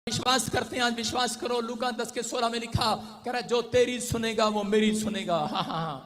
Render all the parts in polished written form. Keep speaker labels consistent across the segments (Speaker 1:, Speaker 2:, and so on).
Speaker 1: विश्वास करते हैं, आज विश्वास करो। लूका 10:16 में लिखा, कह रहा जो तेरी सुनेगा वो मेरी सुनेगा। हाँ हाँ हाँ,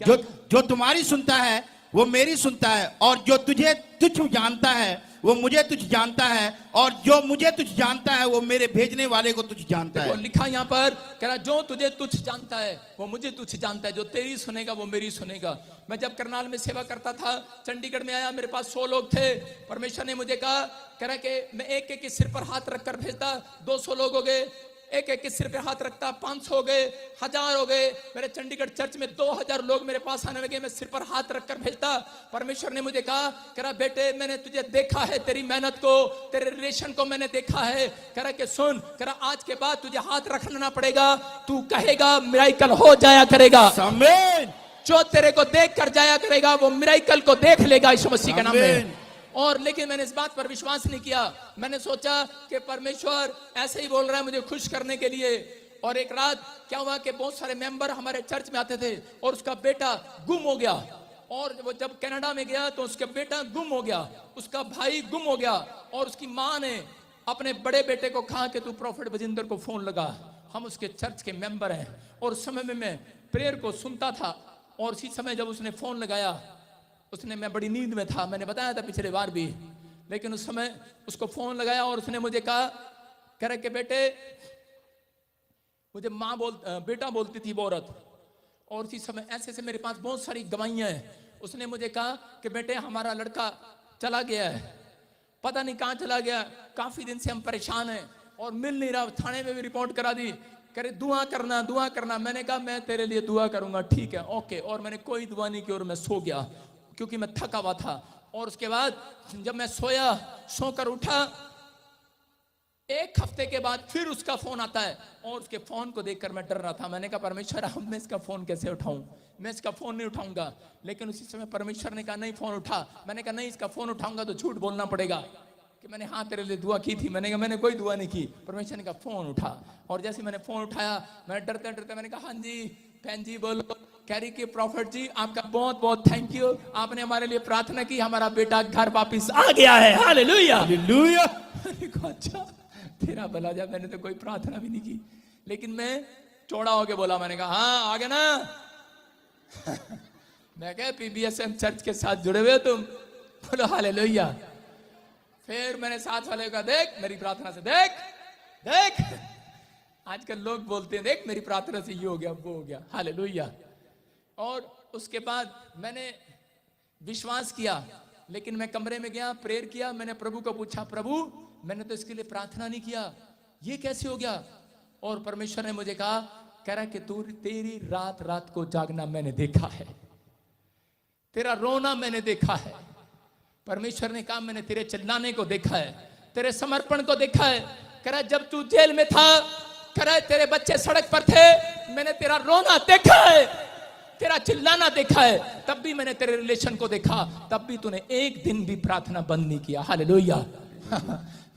Speaker 2: जो तुम्हारी सुनता है वो मेरी सुनता है, और जो तुझे तुझ जानता है वो मुझे तुझ जानता है, और जो मुझे तुझ जानता है वो मेरे भेजने वाले को तुझ जानता है।
Speaker 1: लिखा यहाँ पर, कह रहा जो तुझे तुझ जानता है वो मुझे तुझ जानता है, जो तेरी सुनेगा वो मेरी सुनेगा। मैं जब करनाल में सेवा करता था, चंडीगढ़ में आया, मेरे पास 100 लोग थे। परमेश्वर ने मुझे कहा, कह रहा कि मैं एक एक के सिर पर हाथ रखकर भेजता, 200 लोग हो गए। एक एक के सिर पे हाथ रखता, 500 हो गए, 1000 हो गए। मेरे चंडीगढ़ चर्च में 2000 लोग मेरे पास आने लगे, मैं सिर पर हाथ रखकर भेजता। परमेश्वर ने मुझे कहा, कह रहा बेटे मैंने तुझे देखा है, तेरी मेहनत को, तेरे रिलेशन को मैंने देखा है। कह रहा कि सुन, कह रहा आज के बाद तुझे हाथ रखना पड़ेगा, तू कहेगा मिराकल हो जाया करेगा।
Speaker 2: आमीन।
Speaker 1: जो तेरे को देख कर जाया करेगा वो मिराकल को देख लेगा यीशु मसीह के नाम में। और लेकिन मैंने इस बात पर विश्वास नहीं किया। मैंने सोचा कि परमेश्वर ऐसे ही बोल रहा है मुझे खुश करने के लिए। और एक रात क्या हुआ कि बहुत सारे मेंबर हमारे चर्च में आते थे, और उसका बेटा गुम हो गया। और वो जब कनाडा में गया तो उसका बेटा गुम हो गया, उसका भाई गुम हो गया। और उसकी माँ ने अपने बड़े बेटे को कहा कि तू प्रॉफिट बजिंदर को फोन लगा, हम उसके चर्च के मेंबर हैं। और उस समय में मैं प्रेयर को सुनता था, और इसी समय जब उसने फोन लगाया, मैं बड़ी नींद में था, मैंने बताया था पिछले बार भी। लेकिन उस समय उसको फोन लगाया और उसने मुझे कहा, कह रहे कि बेटे, मुझे बेटा बोलती थी वो औरत। और उसी समय ऐसे से मेरे पास बहुत सारी गवाहियां हैं। उसने मुझे कहा कि बेटे हमारा लड़का चला गया है, पता नहीं कहाँ चला गया, काफी दिन से हम परेशान हैं और मिल नहीं रहा। थाने में भी रिपोर्ट करा दी, कह रहे दुआ करना दुआ करना। मैंने कहा मैं तेरे लिए दुआ करूंगा, ठीक है ओके। और मैंने कोई दुआ नहीं की और मैं सो गया क्योंकि मैं थका हुआ था। और उसके बाद जब मैं सोकर उठा, एक हफ्ते के बाद फिर उसका फोन आता है, और उसके फोन को देखकर मैं डर रहा था। मैंने कहा परमेश्वर अब मैं इसका फोन कैसे उठाऊं, मैं इसका फोन नहीं उठाऊंगा। लेकिन उसी समय परमेश्वर ने कहा नहीं फोन उठा। मैंने कहा नहीं, इसका फोन उठाऊंगा तो झूठ बोलना पड़ेगा कि मैंने हाँ तेरे लिए दुआ की थी। मैंने कहा मैंने कोई दुआ नहीं की। परमेश्वर ने कहा फोन उठा। और जैसे मैंने फोन उठाया, मैंने डरते डरते मैंने कहा हाँ जी बहन जी बोलो। कह रही कि प्रॉफिट जी आपका बहुत बहुत थैंक यू, आपने हमारे लिए प्रार्थना की, हमारा बेटा घर वापिस आ गया है। Hallelujah hallelujah. अच्छा तेरा भला जा, मैंने तो कोई प्रार्थना भी नहीं की। लेकिन मैं चौड़ा होके बोला, मैंने कहा हाँ आ गया ना। मैं कहा पीबीएसएम चर्च के साथ जुड़े हुए तुम, बोलो हालेलुया। फिर मैंने साथ वाले का देख मेरी प्रार्थना से देख देख। आजकल लोग बोलते हैं देख मेरी प्रार्थना से ये हो गया वो हो गया, हालेलुया। और उसके बाद मैंने विश्वास किया। लेकिन मैं कमरे में गया, प्रेयर किया, मैंने प्रभु को पूछा प्रभु मैंने तो इसके लिए प्रार्थना नहीं किया, ये कैसे हो गया। और परमेश्वर ने मुझे कहा, कह रहा कि तू तेरी रात रात को जागना मैंने देखा है, तेरा रोना मैंने देखा है। परमेश्वर ने कहा मैंने तेरे चिल्लाने को देखा है, तेरे समर्पण को देखा है। कह रहा जब तू जेल में था, कह रहा तेरे बच्चे सड़क पर थे, मैंने तेरा रोना देखा है, तेरा चिल्लाना देखा है। तब भी मैंने तेरे रिलेशन को देखा, तब भी तूने एक दिन भी प्रार्थना बंद नहीं किया। हालेलुया।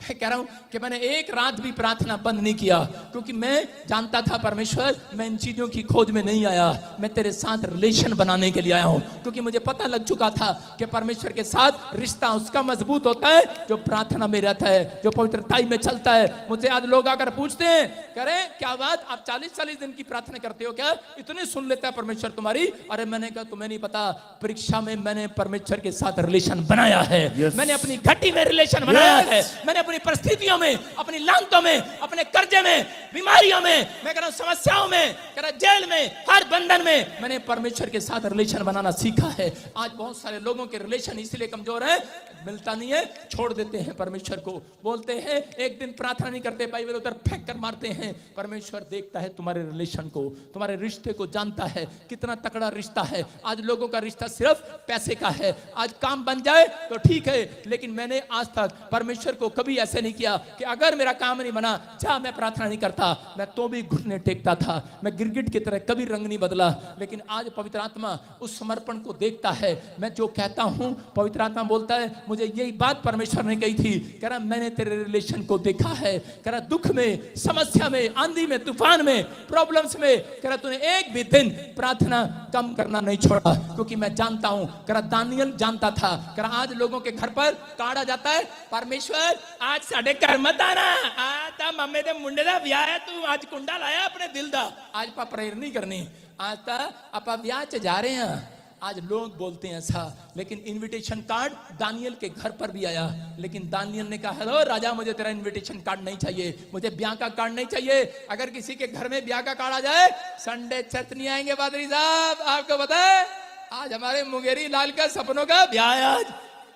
Speaker 1: मैं कह रहा हूं कि मैंने एक रात भी प्रार्थना बंद नहीं किया, क्योंकि मैं जानता था परमेश्वर मैं इन चीजों की खोज में नहीं आया, मैं तेरे साथ रिलेशन बनाने के लिए आया हूं। क्योंकि मुझे पता लग चुका था कि परमेश्वर के साथ रिश्ता उसका मजबूत होता है जो प्रार्थना में रहता है, जो पवित्रताई में चलता है। मुझे आज लोग आकर पूछते हैं, कह रहे क्या बात आप 40-40 दिन की प्रार्थना करते हो क्या, इतने सुन लेता है परमेश्वर तुम्हारी। अरे मैंने कहा तुम्हें नहीं पता, परीक्षा में मैंने परमेश्वर के साथ रिलेशन बनाया है। मैंने अपनी घटी में रिलेशन बनाया है, मैंने अपनी परिस्थितियों में, अपनी लानतों में, अपने कर्जे में, बीमारियों में, मैं कह रहा हूं समस्याओं में, कह रहा जेल में, हर बंधन में मैंने परमेश्वर के साथ रिलेशन बनाना सीखा है। आज बहुत सारे लोगों के रिलेशन इसलिए कमजोर है, मिलता नहीं है, छोड़ देते हैं परमेश्वर को, बोलते हैं एक दिन प्रार्थना नहीं करते, बाइबल उधर फेंक कर मारते हैं। परमेश्वर देखता है तुम्हारे रिलेशन को, तुम्हारे रिश्ते को जानता है कितना तगड़ा रिश्ता है। आज लोगों का रिश्ता सिर्फ पैसे का है, आज काम बन जाए तो ठीक है। लेकिन मैंने आज तक परमेश्वर को कभी ऐसे नहीं किया कि अगर मेरा काम नहीं बना जा मैं प्रार्थना नहीं करता। था, मैं तो भी घुटने टेकता था, मैं गिरगिट की तरह कभी रंग नहीं बदला। लेकिन आज पवित्र आत्मा उस समर्पण को देखता है। मैं जो कहता हूं पवित्र आत्मा बोलता है मुझे यही बात परमेश्वर ने कही थी, कह रहा मैंने तेरे रिलेशन को देखा है, कह रहा दुख में, समस्या में, आंधी में, तूफान में, प्रॉब्लम्स में, कह रहा तूने एक भी दिन प्रार्थना कम करना नहीं छोड़ा, क्योंकि मैं जानता हूं। कह रहा दानियल जानता था, कह रहा आज लोगों के घर पर काढ़ा जाता है, परमेश्वर आज साढ़े घर मत आना, आज ता मम्मे दे मुंडे दा ब्याह है, तू आज कुंडा लाया अपने दिल दा, आज पा प्रेयर नहीं करनी, आज ता आपा ब्याह च जा रहे हैं। आज लोग बोलते हैं ऐसा, लेकिन इनविटेशन कार्ड दानियल के घर पर भी आया। लेकिन दानियल ने कहा हेलो राजा, मुझे तेरा इनविटेशन कार्ड नहीं चाहिए, मुझे ब्याह का कार्ड नहीं चाहिए। अगर किसी के घर में ब्याह का कार्ड आ जाए, संडे चर्च नहीं आएंगे पादरी साहब, आपको पता है आज हमारे मुंगेरी लाल का सपनों का ब्याह है,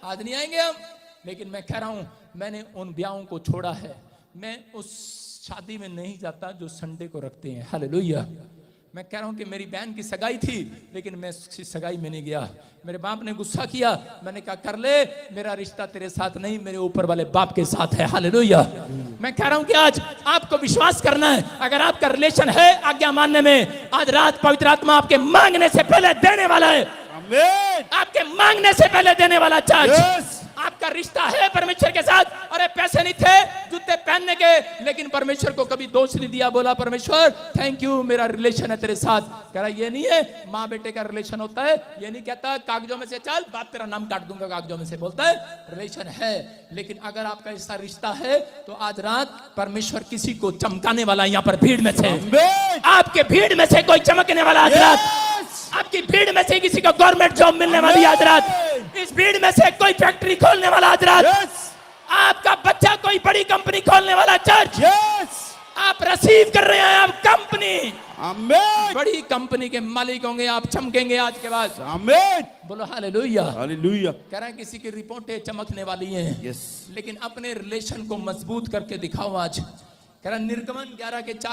Speaker 1: आज नहीं आएंगे हम। लेकिन मैं कह रहा हूं मैंने उन ब्याहों को छोड़ा है, मैं उस शादी में नहीं जाता जो संडे को रखते हैं। हालेलुया। मैं कह रहा हूं कि मेरी बहन की सगाई थी, लेकिन मैं उसकी सगाई में नहीं गया। मेरे बाप ने गुस्सा किया, मैंने कहा कर ले, मेरा रिश्ता तेरे साथ नहीं, मेरे ऊपर वाले बाप के साथ है। हालेलुया। मैं कह रहा हूं कि आज आपको विश्वास करना है, अगर आपका रिलेशन है आज्ञा मानने में, आज रात पवित्र आत्मा आपके मांगने से पहले देने वाला है।
Speaker 2: आमीन।
Speaker 1: आपके मांगने से पहले देने वाला चार्ज।
Speaker 2: यस।
Speaker 1: आपका रिश्ता है परमेश्वर के साथ। अरे पैसे नहीं थे जूते पहनने के, लेकिन परमेश्वर को कभी दोष नहीं दिया, बोला परमेश्वर थैंक यू, मेरा रिलेशन है तेरे साथ। कह रहा ये नहीं है माँ बेटे का रिलेशन होता है, ये नहीं कहता कागजों में से चल बाप तेरा नाम काट दूंगा कागजों में से, बोलता है रिलेशन है। लेकिन अगर आपका ऐसा रिश्ता है तो आज रात परमेश्वर किसी को चमकाने वाला यहाँ पर भीड़ में से, आपके भीड़ में से कोई चमकने वाला आज रात, आपकी भीड़ में से किसी को गवर्नमेंट जॉब मिलने वाली आज रात, इस भीड़ में से कोई फैक्ट्री खोलने वाला आज रात, आपका बच्चा कोई बड़ी कंपनी खोलने वाला चर्च, आप रिसीव कर रहे हैं, आप कंपनी,
Speaker 2: आमीन।
Speaker 1: बड़ी कंपनी के मालिक होंगे, आप चमकेंगे आज के बाद।
Speaker 2: आमीन।
Speaker 1: बोलो हालेलुया।
Speaker 2: हालेलुया।
Speaker 1: कह रहे हैं किसी की रिपोर्टें चमकने वाली हैं,
Speaker 2: यस।
Speaker 1: लेकिन अपने रिलेशन को मजबूत करके दिखाओ आज। कह रहा निर्गमन 11 के 4